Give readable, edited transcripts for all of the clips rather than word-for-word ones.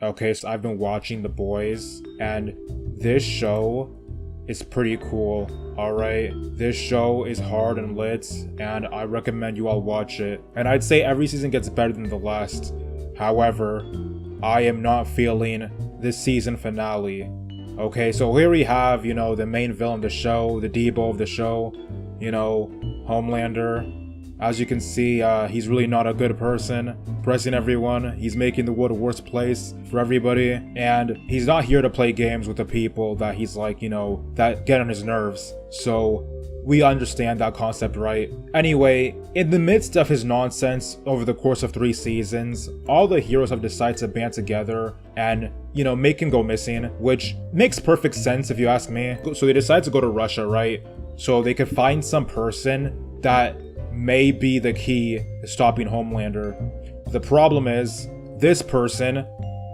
Okay, so I've been watching The Boys, and this show is pretty cool, alright? This show is hard and lit, and I recommend you all watch it. And I'd say every season gets better than the last. However, I am not feeling this season finale. Okay, so here we have, the main villain of the show, the Debo of the show, Homelander. As you can see, he's really not a good person, pressing everyone. He's making the world a worse place for everybody, and he's not here to play games with the people that he's like, that get on his nerves. So we understand that concept, right? Anyway, in the midst of his nonsense over the course of 3 seasons, all the heroes have decided to band together and, make him go missing, which makes perfect sense if you ask me. So they decide to go to Russia, right? So they could find some person that may be the key to stopping Homelander. The problem is, this person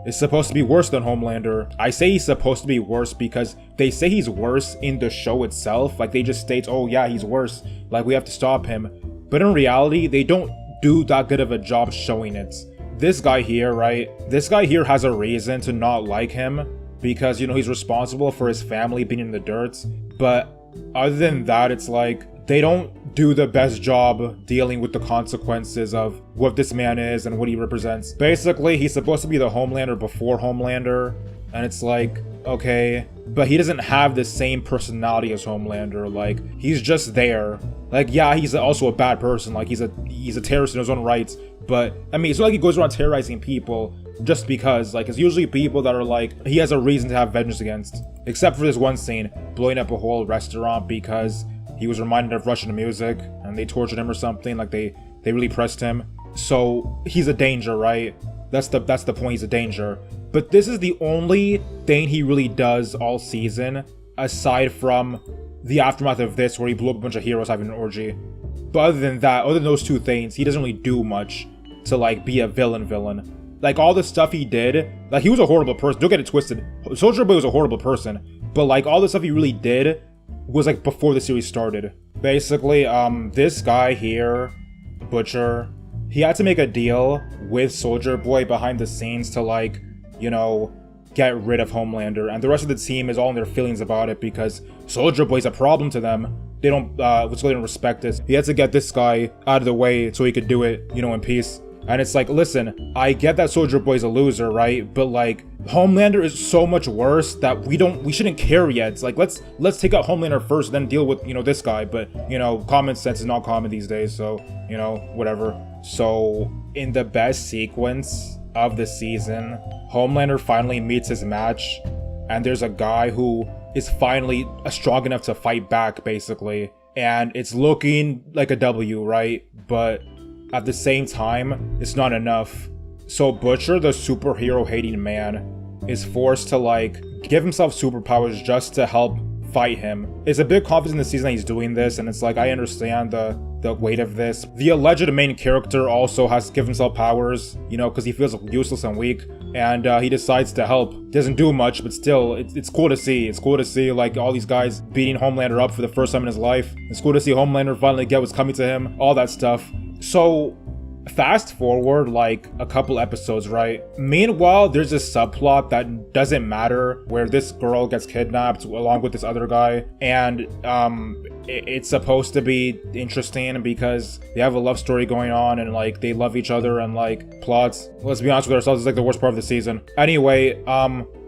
is supposed to be worse than Homelander. I say he's supposed to be worse because they say he's worse in the show itself. Like, they just state, oh yeah, he's worse, like we have to stop him. But in reality, they don't do that good of a job showing it. This guy here, right? This guy here has a reason to not like him because, he's responsible for his family being in the dirt. But other than that, it's like, they don't do the best job dealing with the consequences of what this man is and what he represents. Basically, he's supposed to be the Homelander before Homelander, and it's like, okay, but he doesn't have the same personality as Homelander. Like, he's just there. Like, yeah, he's also a bad person. Like, he's a terrorist in his own rights. But I mean, it's not like he goes around terrorizing people just because. Like, it's usually people that are like, he has a reason to have vengeance against. Except for this one scene, blowing up a whole restaurant because he was reminded of Russian music and they tortured him or something. Like, they really pressed him. So he's a danger, right? That's the point. He's a danger. But this is the only thing he really does all season, aside from the aftermath of this, where he blew up a bunch of heroes having an orgy. But other than that, other than those 2 things, he doesn't really do much to like be a villain. Like, all the stuff he did, like, he was a horrible person. Don't get it twisted. Soldier Boy was a horrible person. But like, all the stuff he really did was like before the series started. Basically, this guy here, Butcher, he had to make a deal with Soldier Boy behind the scenes to like, get rid of Homelander, and the rest of the team is all in their feelings about it because Soldier Boy's a problem to them. They don't, they don't respect this. He had to get this guy out of the way so he could do it, in peace. And it's like, listen, I get that Soldier Boy's a loser, right? But like, Homelander is so much worse that we shouldn't care yet. It's like, let's take out Homelander first, then deal with, this guy. But, common sense is not common these days, so, whatever. So, in the best sequence of the season, Homelander finally meets his match, and there's a guy who is finally strong enough to fight back, basically. And it's looking like a W, right? But at the same time, it's not enough. So Butcher, the superhero hating man, is forced to like give himself superpowers just to help fight him. It's a bit confident in the season that he's doing this, and it's like, I understand the weight of this. The alleged main character also has to give himself powers, because he feels useless and weak, and he decides to help. Doesn't do much, but still, it's cool to see. It's cool to see like all these guys beating Homelander up for the first time in his life. It's cool to see Homelander finally get what's coming to him, all that stuff. So fast forward like a couple episodes, right? Meanwhile, there's this subplot that doesn't matter where this girl gets kidnapped along with this other guy, and it's supposed to be interesting because they have a love story going on and like they love each other, and like plots, let's be honest with ourselves, is like the worst part of the season. Anyway,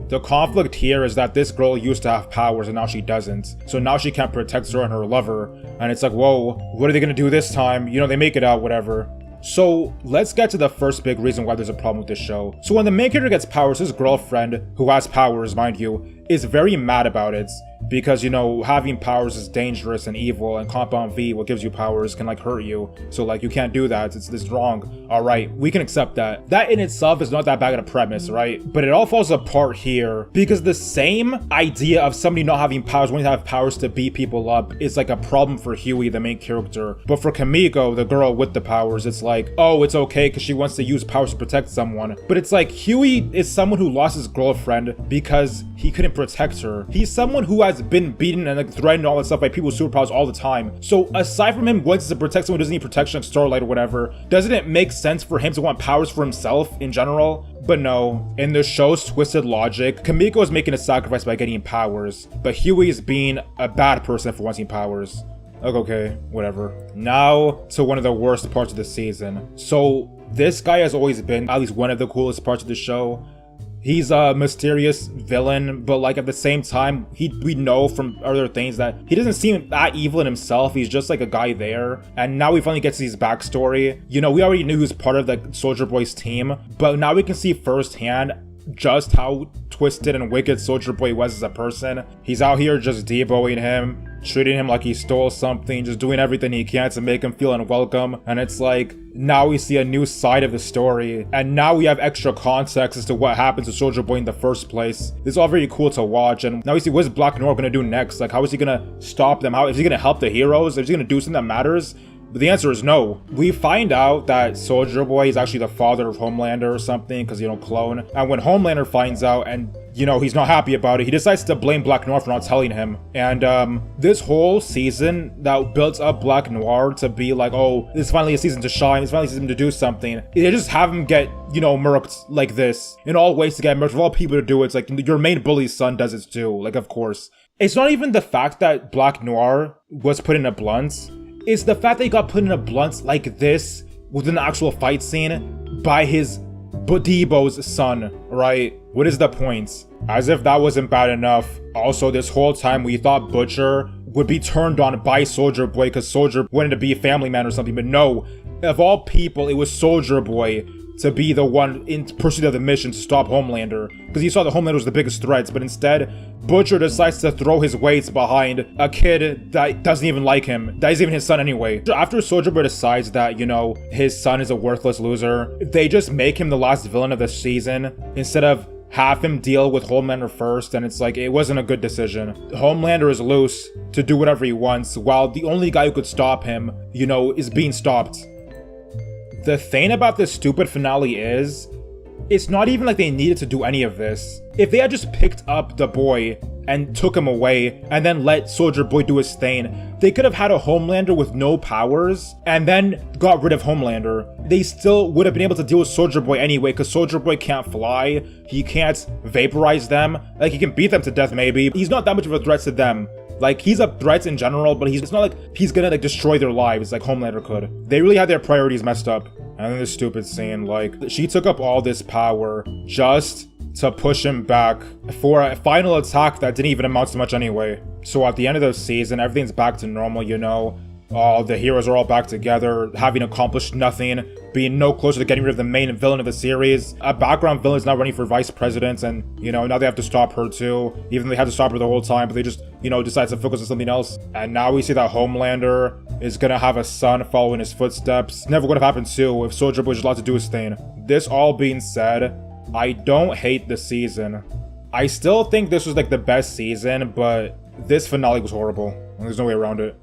the conflict here is that this girl used to have powers and now she doesn't. So now she can't protect her and her lover. And it's like, whoa, what are they gonna do this time? They make it out, whatever. So let's get to the first big reason why there's a problem with this show. So when the main character gets powers, his girlfriend, who has powers, mind you, is very mad about it. Because, having powers is dangerous and evil, and Compound V, what gives you powers, can like hurt you. So like, you can't do that, it's wrong. Alright, we can accept that. That in itself is not that bad of a premise, right? But it all falls apart here, because the same idea of somebody not having powers, wanting to have powers to beat people up, is like a problem for Huey, the main character. But for Kimiko, the girl with the powers, it's like, oh, it's okay because she wants to use powers to protect someone. But it's like, Huey is someone who lost his girlfriend because he couldn't protect her. He's someone who has been beaten and like threatened all that stuff by people with superpowers all the time. So aside from him wanting to protect someone who doesn't need protection like Starlight or whatever, doesn't it make sense for him to want powers for himself in general? But no, in the show's twisted logic, Kamiko is making a sacrifice by getting powers, but Huey is being a bad person for wanting powers. Like, okay, whatever. Now to one of the worst parts of the season. So this guy has always been at least one of the coolest parts of the show. He's a mysterious villain, but like at the same time, we know from other things that he doesn't seem that evil in himself. He's just like a guy there. And now we finally get to his backstory. You know, we already knew he was part of the Soldier Boy's team, but now we can see firsthand just how twisted and wicked Soldier Boy was as a person. He's out here just deboing him, treating him like he stole something, just doing everything he can to make him feel unwelcome. And it's like, now we see a new side of the story, and now we have extra context as to what happened to Soldier Boy in the first place. This is all very cool to watch, and now we see what's Black Noir gonna do next. Like, how is he gonna stop them? How is he gonna help the heroes? Is he gonna do something that matters? But the answer is no. We find out that Soldier Boy is actually the father of Homelander or something, because, you know, clone. And when Homelander finds out and, you know, he's not happy about it, he decides to blame Black Noir for not telling him. And this whole season that built up Black Noir to be like, oh, this is finally a season to shine, it's finally a season to do something. They just have him get, you know, murked like this. In all ways to get murked, for all people to do it. It's like, your main bully's son does it too, like, of course. It's not even the fact that Black Noir was put in a blunt. It's the fact that he got put in a blunt like this within an actual fight scene by his Debo's son, right? What is the point? As if that wasn't bad enough. Also, this whole time we thought Butcher would be turned on by Soldier Boy because Soldier wanted to be a family man or something, but no. Of all people, it was Soldier Boy to be the one in pursuit of the mission to stop Homelander, because he saw that Homelander was the biggest threat, but instead, Butcher decides to throw his weight behind a kid that doesn't even like him, that isn't even his son anyway. After Soldier Boy decides that, you know, his son is a worthless loser, they just make him the last villain of the season, instead of have him deal with Homelander first, and it's like, it wasn't a good decision. Homelander is loose to do whatever he wants, while the only guy who could stop him, you know, is being stopped. The thing about this stupid finale is, it's not even like they needed to do any of this. If they had just picked up the boy and took him away and then let Soldier Boy do his thing, they could have had a Homelander with no powers and then got rid of Homelander. They still would have been able to deal with Soldier Boy anyway, because Soldier Boy can't fly, he can't vaporize them, like he can beat them to death maybe. He's not that much of a threat to them. Like, he's a threat in general, but it's not like he's gonna like destroy their lives like Homelander could. They really had their priorities messed up. And then this stupid scene, like, she took up all this power just to push him back for a final attack that didn't even amount to much anyway. So at the end of the season, everything's back to normal, you know. All the heroes are all back together, having accomplished nothing, being no closer to getting rid of the main villain of the series. A background villain is now running for vice president, and, you know, now they have to stop her too. Even though they had to stop her the whole time, but they just, you know, decide to focus on something else. And now we see that Homelander is gonna have a son following his footsteps. Never would have happened too if Soldier Boy was allowed to do his thing. This all being said, I don't hate the season. I still think this was like the best season, but this finale was horrible. There's no way around it.